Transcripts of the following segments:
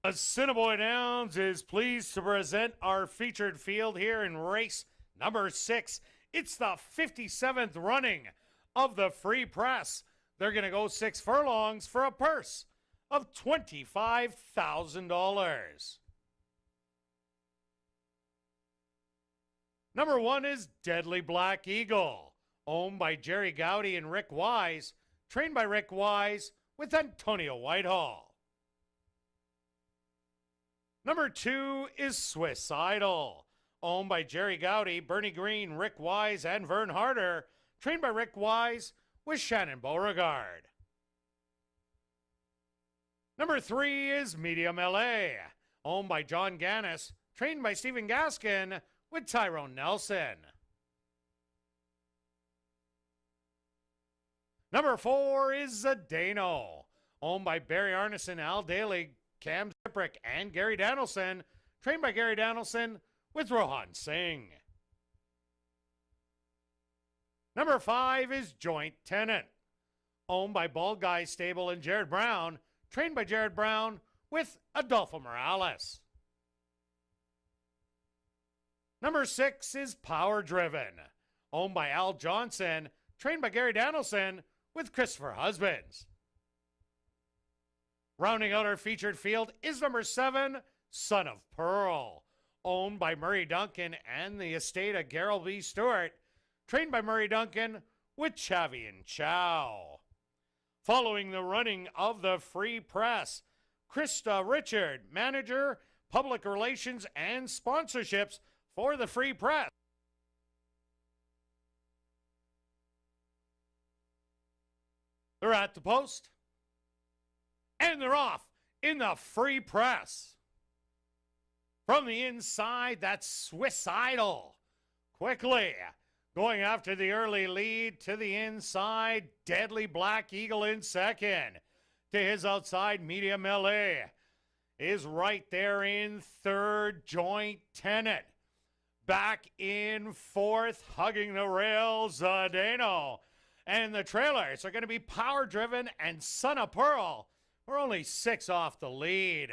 Assiniboia Downs is pleased to present our featured field here in race number 6. It's the 57th running of the Free Press. They're going to go 6 furlongs for a purse of $25,000. Number 1 is Deadly Black Eagle, owned by Jerry Gowdy and Rick Wise, trained by Rick Wise with Antonio Whitehall. Number 2 is Swiss Idol, owned by Jerry Gowdy, Bernie Green, Rick Wise, and Vern Harder, trained by Rick Wise with Shannon Beauregard. Number 3 is Medium LA, owned by John Gannis, trained by Stephen Gaskin with Tyrone Nelson. Number 4 is Zdeno, owned by Barry Arneson, Al Daly, Cam Ziprick, and Gary Danielson, trained by Gary Danielson with Rohan Singh. Number 5 is Joint Tenant, owned by Bald Guy Stable and Jared Brown, trained by Jared Brown with Adolfo Morales. Number 6 is Power Driven, owned by Al Johnson, trained by Gary Danielson with Christopher Husbands. Rounding out our featured field is number 7, Son of Pearl, owned by Murray Duncan and the estate of Gerald B. Stewart, trained by Murray Duncan with Chavi and Chow. Following the running of the Free Press, Krista Richard, manager, public relations, and sponsorships for the Free Press. They're at the post. And they're off in the Free Press. From the inside, that's Swiss Idol. Quickly going after the early lead to the inside. Deadly Black Eagle in second. To his outside, Medium LA is right there in third. Joint Tenant. Back in fourth, hugging the rails, Zdeno. And the trailers are going to be Power Driven and Son of Pearl. We're only 6 off the lead.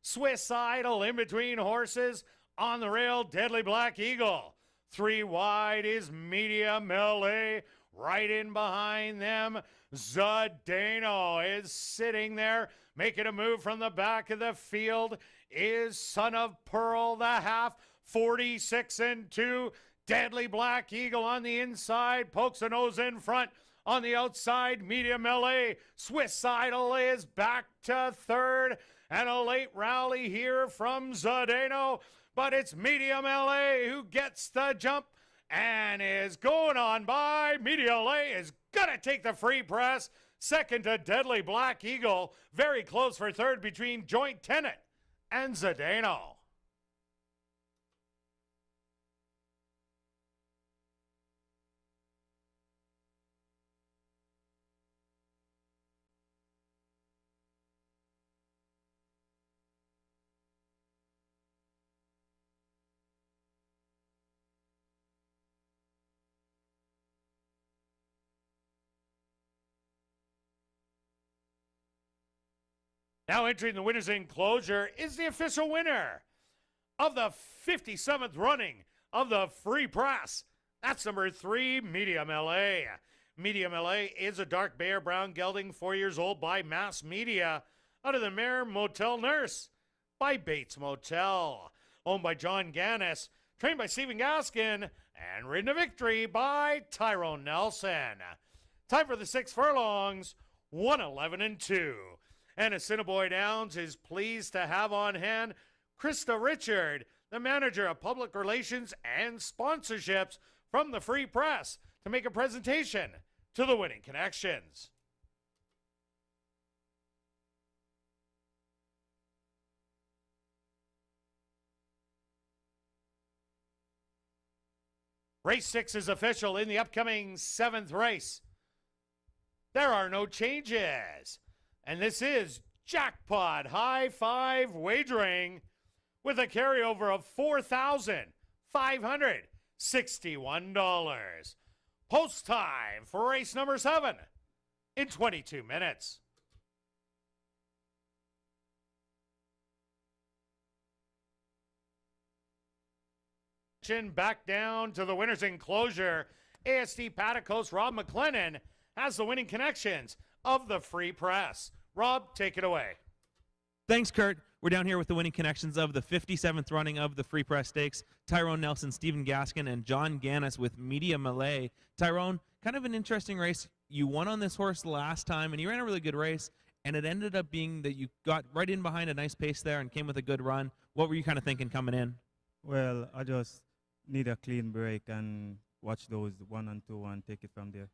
Swiss Idol in between horses. On the rail, Deadly Black Eagle. 3 wide is Medium LA. Right in behind them, Zdeno is sitting there. Making a move from the back of the field is Son of Pearl, the half. 46 and 2. Deadly Black Eagle on the inside. Pokes a nose in front. On the outside, Medium LA. Swiss Idol is back to third. And a late rally here from Zdeno. But it's Medium LA who gets the jump and is going on by. Medium LA is going to take the Free Press. Second to Deadly Black Eagle. Very close for third between Joint Tenant and Zdeno. Now entering the winner's enclosure is the official winner of the 57th running of the Free Press. That's number 3, Medium LA. Medium LA is a dark bear brown gelding, 4 years old, by Mass Media, out of the Mare Motel Nurse by Bates Motel, owned by John Gannis, trained by Stephen Gaskin, and ridden to victory by Tyrone Nelson. Time for the 6 furlongs, 1:11 and 2. And Assiniboia Downs is pleased to have on hand Krista Richard, the manager of public relations and sponsorships from the Free Press, to make a presentation to the winning connections. Race 6 is official in the upcoming 7th race. There are no changes. And this is Jackpot High Five Wagering with a carryover of $4,561. Post time for race number 7 in 22 minutes. action back down to the winner's enclosure. ASD Paddock host Rob McLennan has the winning connections of the Free Press. Rob, take it away. Thanks, Kurt. We're down here with the winning connections of the 57th running of the Free Press Stakes. Tyrone Nelson, Stephen Gaskin, and John Gannis with Media Malay. Tyrone, kind of an interesting race. You won on this horse last time, and you ran a really good race, and it ended up being that you got right in behind a nice pace there and came with a good run. What were you kind of thinking coming in? Well, I just need a clean break and watch those 1 and 2 and take it from there.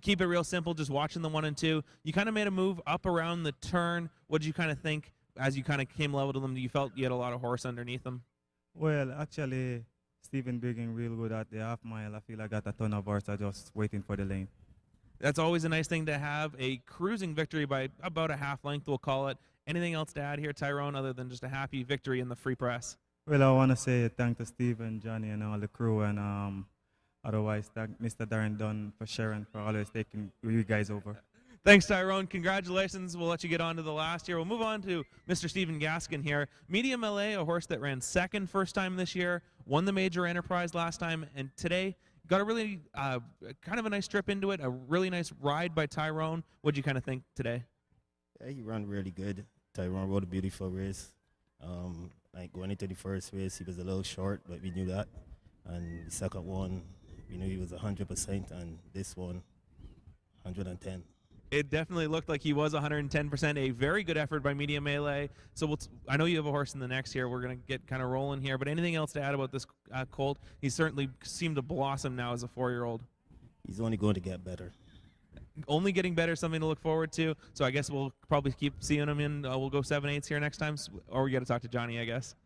Keep it real simple, just watching the 1 and 2. You kind of made a move up around the turn. What did you kind of think as you kind of came level to them? You felt you had a lot of horse underneath them? Well, actually, Stephen Biggin real good at the half mile. I feel I got a ton of horse. I just waiting for the lane. That's always a nice thing to have. A cruising victory by about a half length, we'll call it. Anything else to add here, Tyrone, other than just a happy victory in the Free Press? Well, I want to say thanks to Steve and Johnny and all the crew, and otherwise thank Mr. Darren Dunn for sharing, for always taking you guys over. Thanks, Tyrone. Congratulations. We'll let you get on to the last here. We'll move on to Mr. Stephen Gaskin here. Media Malay, a horse that ran second first time this year, won the Major Enterprise last time, and today got a really kind of a nice trip into it, a really nice ride by Tyrone. What did you kind of think today? Yeah, he ran really good. Tyrone rode a beautiful race. Like going into the first race, he was a little short, but we knew that. And the second one, we knew he was 100%, and this one, 110. It definitely looked like he was 110%. A very good effort by Media Melee. So I know you have a horse in the next here. We're going to get kind of rolling here. But anything else to add about this colt? He certainly seemed to blossom now as a 4-year-old. He's only going to get better. Only getting better, something to look forward to. So I guess we'll probably keep seeing him in. We'll go 7/8 here next time. Or we got to talk to Johnny, I guess.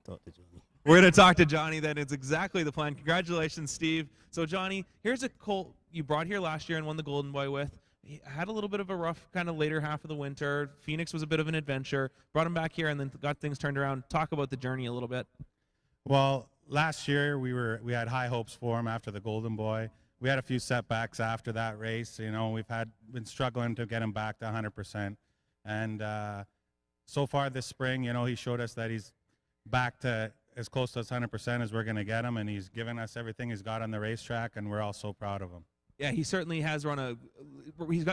Talk to Johnny. We're going to talk to Johnny then. It's exactly the plan. Congratulations, Steve. So, Johnny, here's a colt you brought here last year and won the Golden Boy with. He had a little bit of a rough kind of later half of the winter. Phoenix was a bit of an adventure. Brought him back here and then got things turned around. Talk about the journey a little bit. Well, last year we had high hopes for him after the Golden Boy. We had a few setbacks after that race. You know, we've been struggling to get him back to 100%. And so far this spring, you know, he showed us that he's back to as close to 100% as we're going to get him, and he's given us everything he's got on the racetrack, and we're all so proud of him. Yeah, he certainly has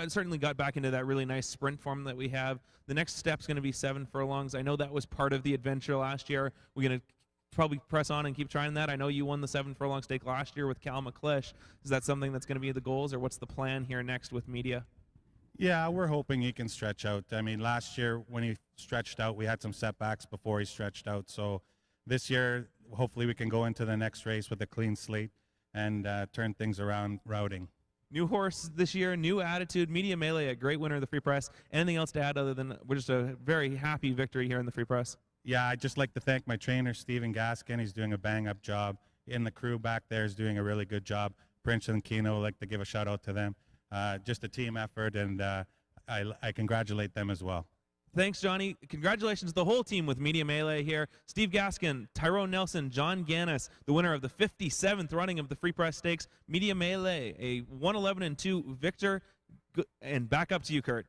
certainly got back into that really nice sprint form that we have. The next step's going to be 7 furlongs. I know that was part of the adventure last year. We're going to probably press on and keep trying that. I know you won the 7 furlong stake last year with Cal McClish. Is that something that's going to be the goals, or what's the plan here next with Media? Yeah, we're hoping he can stretch out. I mean, last year when he stretched out, we had some setbacks before he stretched out. So this year, hopefully we can go into the next race with a clean slate and turn things around routing. New horse this year, new attitude. Media Melee, a great winner of the Free Press. Anything else to add other than we're just a very happy victory here in the Free Press? Yeah, I'd just like to thank my trainer, Stephen Gaskin. He's doing a bang-up job. And the crew back there is doing a really good job. Prince and Keno, I'd like to give a shout-out to them. Just a team effort, and I congratulate them as well. Thanks, Johnny. Congratulations to the whole team with Media Melee here. Steve Gaskin, Tyrone Nelson, John Gannis, the winner of the 57th running of the Free Press Stakes. Media Melee, a 111-2 victor. And back up to you, Kurt.